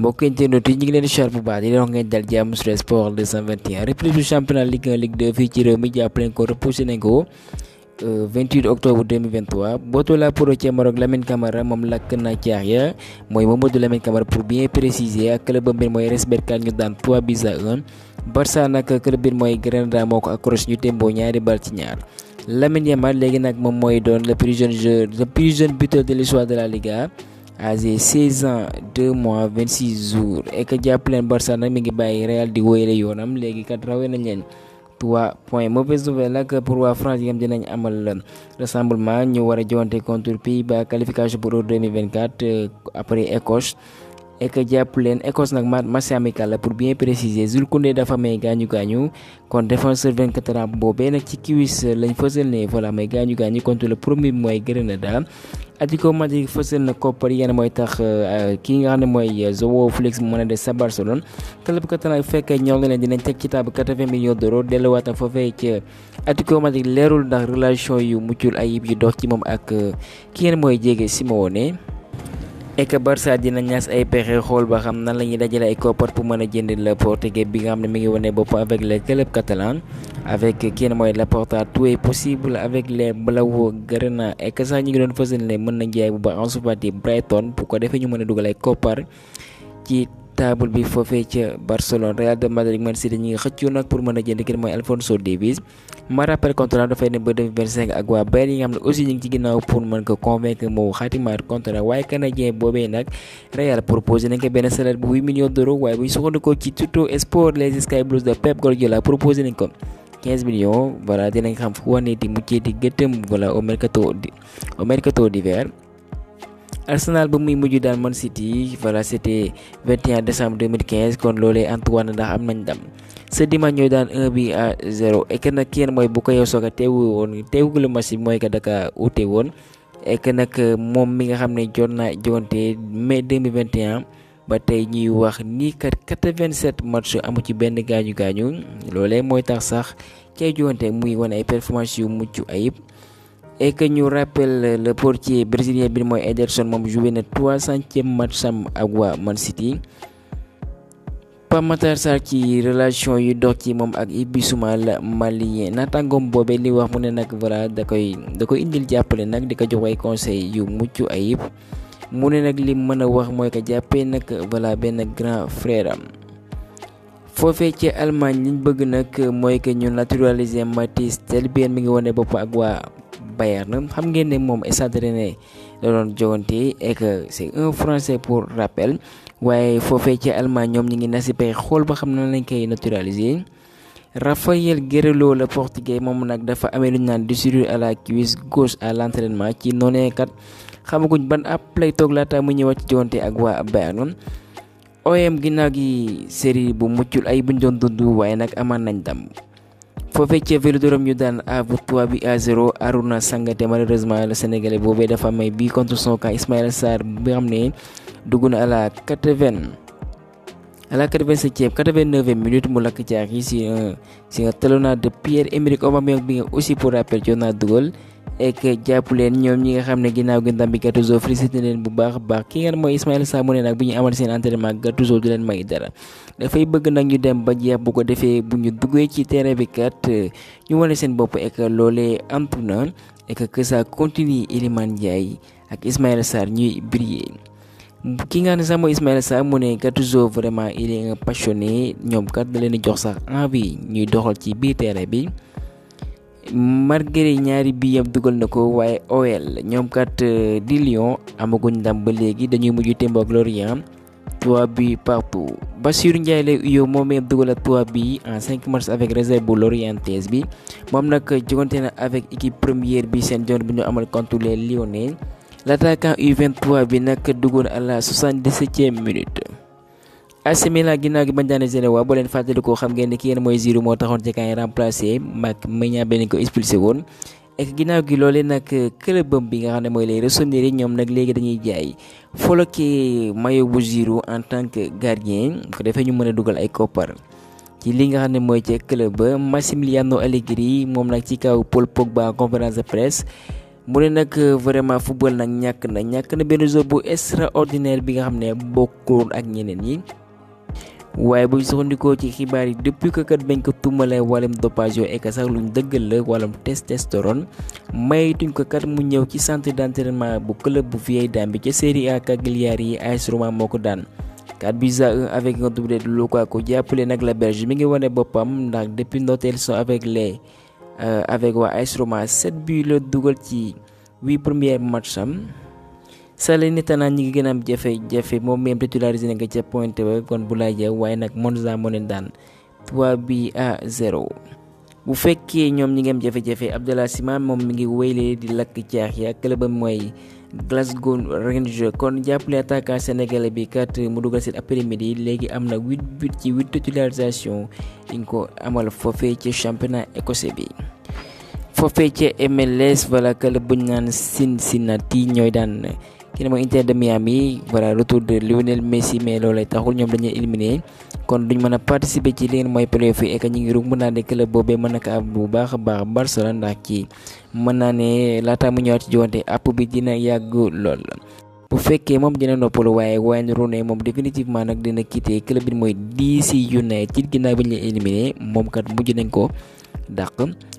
mbokk internet yi ñu ngi leen di char bu baax di leen wax ngeen dal jàmm sur Sport 221 reprise du championnat Ligue 1 Ligue 2 fii ci réew mi jàpp leen ko repoussé nañ ko 28 octobre 2023 Botola Pro ca Maroc Lamine Camara moom lakk na caax ya mooy Mamadou Lamine Camara pour bien préciser ak club bi mooy RS Berkane ñu daan 3-1 Barça nag club bi mooy Granada moo ko accroché ñu témboo ñaari bal ci ñaar Lamine Yamal léegi nag moom mooy doon le plus jeune buteur de l'histoire de la Liga âgé 16 ans 2 mois 26 jours et que jàpp leen Barça nag mi ngi bàyyi Real di wóyale yoonam léegi kat rawee nañ leen 3 points. Mauvaise nouvelle nag pour waa France yi nga xam dinañ amal rassemblement ñu war a joŋante contre Pays-Bas qualification pour Euro 2024 après Écosse et que jàpp leen Écosse nag match amical la pour bien préciser Jules Koundé dafa may gaañu kon défenseur 24 ans boobee nag ci kiwis lañ fësal ne voilà may gaañu contre le premier mooy Grenada. Atlético Madrid fësal na koppar yi mooy tax kii nga xam ne mooy Joao Félix mu mën a des sa Barcelone club catalan bu fekkee ñëw na leen dinañ teg ci table 80 millions d'euros delluwaat na foofee ca Atlético Madrid leerul ndax relation yu muccul ayib yu dox ci moom ak ki ngeen mooy jege Simeone et que Barça dina ñaas ay pexe xool ba xam nan la ñuy dajale ay koppar pour mën a jënd le portugais bi nga xam ne mi ngi wane boppam avec le club catalan avec kenn mooy Laporta tout est possible avec les Blaugrana et que sax ñu ngi doon fësal ne mën na jaay bu baax Ansu Fati Brighton bu ko defee ñu mën a dugal ay koppar ci table bi foofee ca Barcelone. Real de Madrid Man City ñi ngi xëccoo nag pour mën a jënd kenn mooy Alphonso Davies ma rappel contrat dafay ne ba 2025 ak waa Bayern yi nga xam ne aussi ñu ngi ci ginnaaw pour mën ko convaincre moo xaatimaat contrat waaye canadien boobee nag Real proposé nañ ko benn salaire bu 8 millions d'euros waaye bu ñu soxandikoo ci Tutto Sport les Sky Blues de Pep Guardiola proposé nañ ko 15 millions voilà dinañ xam fu wane di muccee di gëtëm voilà au mercato d'hiver. Arsenal ba muy mujj daan Man City voilà c'était 21 décembre 2015 kon loolee Antoine ndax am nañ ndam ce dimanche ñooy daan 1-0 et que nag kenn mooy bu ko yow sooga teewul match bi mooy que daka ute woon et que nag moom mi nga xam ne jot naa jonte mai 2021 ba tey ñuy wax ni kat 87 match amu ci benn gaañu loolee mooy tax sax cay jonte muy wane ay performance yu mucc ayib et que ñu rappelle le portier brésilien bi mooy Ederson moom joué na 300e match am ak waa Man City. Pape Matar Sarr ci relation yu dox ci moom ak Ibissouma la malien naataangoom boobee li wax mu ne nag voilà da koy indil jàppale nag di ko jox ay conseil yu mucc ayib mu ne nag li mën a wax mooy que jàppee nag voilà benn grand frère am. foofee ci Allemagne liñ bëgg nag mooy que ñu naturaliser Mathys Telbien mi ngi wane bopp ak waa Bayern xam ngeen ne moom Stade Rennais la doon jogante et que c'est un français pour rappel waaye foofee ci Allemagne ñoom ñi ngi nasi pay xool ba xam na lañ koy naturaliser. Rafael Guerreiro le portugais moom nag dafa amee lu ñu naan déchirure à la cuisse gauche à l'entraînement ci noonee kat xamaguñ ban app lay toog laata mu ñëwaat ci jogante ak waa Bayern. OM ginnaaw gi série bu muccul ay buñ doon dund waaye nag amaan nañ dam foofee ca Vélodrome ñu daan Havre 3-0 Arouna Sangaté malheureusement le Sénégalais boobee dafa may bii contre son camp Ismaïla Sarr bi nga xam ne dugg na à la 89e minute mu lakk caax yi si un talonnade de Pierre-Emerick Aubameyang bi nga aussi pour rappel jot naa dugal et que jàpp leen ñoom ñi nga xam ne ginnaaw gi ndam bi Gattuso félicité leen bu baax a baax ki ngeen mooy Ismaïla Sarr mu ne nag bu ñu amal seen entraînement Gattuso du leen may dara dafay bëgg nag ñu dem ba jeex bu ko defee bu ñu duggee ci terrain bi kat ñu wane seen bopp et que loolee antu na et que ça continue Iliman Ndiaye ak Ismaïla Sarr ñuy briller ki nga xam ne sax mooy Ismaïla Sarr mu ne Gattuso vraiment il est un passionné ñoom kat da leen di jox sax envie ñuy doxal ci biir terrain bi. Malgré ñaari bi yëpp dugal na ko waaye OL ñoom kat di Lyon amaguñ ndam ba léegi dañuy mujj témboo ak Lorient 3 buts partout. Bassirou Ndiaye lay uyoo moom yëpp dugal ak 3 buts en 5 matchs avec réserve bu Lorientaise bi moom nag jogante na avec équipe première bi seen jon bi ñu amal contre les Lyonnais l'attaquant U23 bi nag duggoon à la 77e minute. AC Milan ginnaaw gi bañ daane Genoa boo leen fàttali ko xam ngeen ne ki yéen mooy Giroud moo taxoon ci kaay remplacé Mac Maignan benn ko expulsé woon et ginnaaw gi loolee nag clubam bi nga xam ne mooy les Rossoneri ñoom nag léegi dañuy jaay floqué maillot bu Giroud en tant que gardien ko defee ñu mën a dugal ay koppar ci li nga xam ne mooy ca club ba Massimiliano Allegri moom nag ci kaw Paul Pogba conférence de presse mu ne nag vraiment football nag ñàkk na benn joueur bu extraordinaire bi nga xam ne bokkul ak ñeneen ñi. waaye bu soxandikoo ci xibaar yi depuis que kat bañ ko tuumalee wàllum dopage yoo ek sax luñ dëggal la wàllum testostérone maytuñ ko kat mu ñëw ci centre d'entraînement bu club bu Vieille Dame bi ca Serie A Cagliari AS Roma moo ko daan 4-1 avec un doublé de Lukaku jàppale nag la Belge mi ngi wane boppam ndax depuis ndorteel son avec waa AS Roma 7 buts la dugal ci 8 premiers matchs am. Salernitana ñi ngi gën a am jafe-jafe moom même titularisé na nga ca Pointe ba kon bu laay jaw waaye nag Monza moo leen daan 3-0. bu fekkee ñoom ñi ngi am jafe-jafe Abdallah Sima moom mi ngi wéyle di lakk caax ya club mooy Glasgow Rangers kon jàppale attaquant sénégalais bi kat mu dugal seen après-midi léegi am na 8 buts ci 8 titularisation yi nga ko amal foofee ci championnat écossais bi. foofee ca MLS voilà club bu ñu naan Cincinnati ñooy daan ki ne mooy Inter de Miami voilà retour de Lionel Messi mais loolay taxul ñoom dañuy éliminé kon duñ mën a participer ci li ngeen mooy playoff yi et ñu ngi rug mën naa ne club boobee mën na ko am bu baax a baax Barcelone ndax ci mën naa ne laata mu ñëwaat ci joŋante app bi dina yàgg lool. bu fekkee moom dina noppalu waaye Wayne Rooney moom définitivement nag dina quitté club bi mooy DC United ginnaaw bi ñu leen éliminé moom kat mujj nañ ko dàq.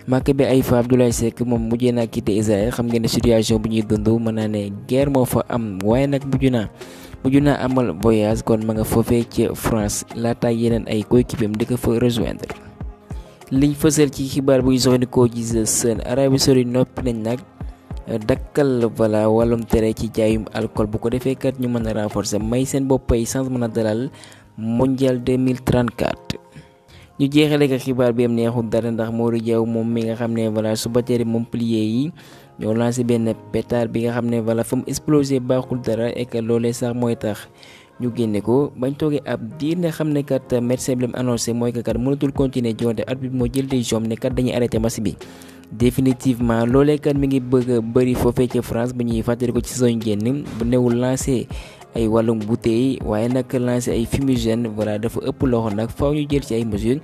Maccabi Haifa Abdoulaye Seck moom mujjee naa quitté Israël xam ngeen ne situation bu ñuy dund mën naa ne guerre moo fa am waaye nag mujj naa amal voyage kon ma nga foofee ci France laata yeneen ay coéquipiers am di ko fa rejoindre. liñ fësal ci xibaar buy soxandikoo ci The Sun Arabie Saoudite noppi nañ nag dakkal voilà wàllum tere ci jaayum alcool bu ko defee kat ñu mën a renforcer may seen boppay sans mën a dalal mondial 2034. ñu jeexale ko xibaar bi am neexul dara ndax Modou Diaw moom mi nga xam ne voilà supporters Montpellier yi ñoo lancé benn pétard bi nga xam ne voilà fa mu explosé baaxul dara et que loolee sax mooy tax ñu génne ko bañ toogee ab diir ne xam ne kat médecin bi la mu annoncé mooy que kat mënatul continuer jonte arbitre bi moo jël décision ne kat dañuy arrêté match bi. définitivement loolee kat mi ngi bëgg a bëri foofee ca France bu ñuy fàttali ko ci saison génn bu newul lancé ay wàllum bouteille waaye nag lancé ay fumigène voilà dafa ëpp loxo nag faaw ñu jël ci ay mesures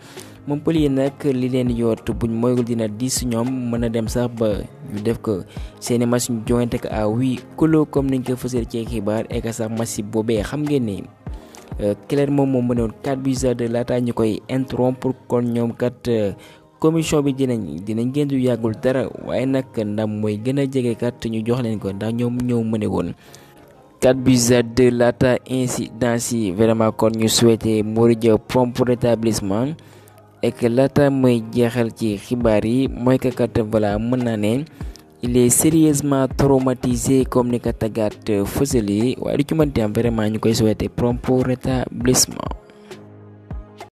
Montpellier nag li leen yoot buñ moygul dina diis ñoom mën a dem sax ba ñu def ko seeni match ñu joŋante ko à huis clos comme niñ ko fësal ci xibaar et que sax match boobee xam ngeen ni Claire moom moo mënoon 4-2 laataa ñu koy interrompre kon ñoom kat commission bi dinañ génn yu yàggul dara waaye nag ndam mooy gën a jege kat ñu jox leen ko ndax ñoom ñoo mëne woon 4-2 laata incidence yi vraiment kon ñu souhaité Modou Diaw prompt rétablissement et que laata mooy jeexal ci xibaar yi mooy que kat voilà mën naa ne il est sérieusement traumatisé comme ni ko tàggat fësal yi waaye du ci mënti am vraiment ñu koy souhaité prompt rétablissement.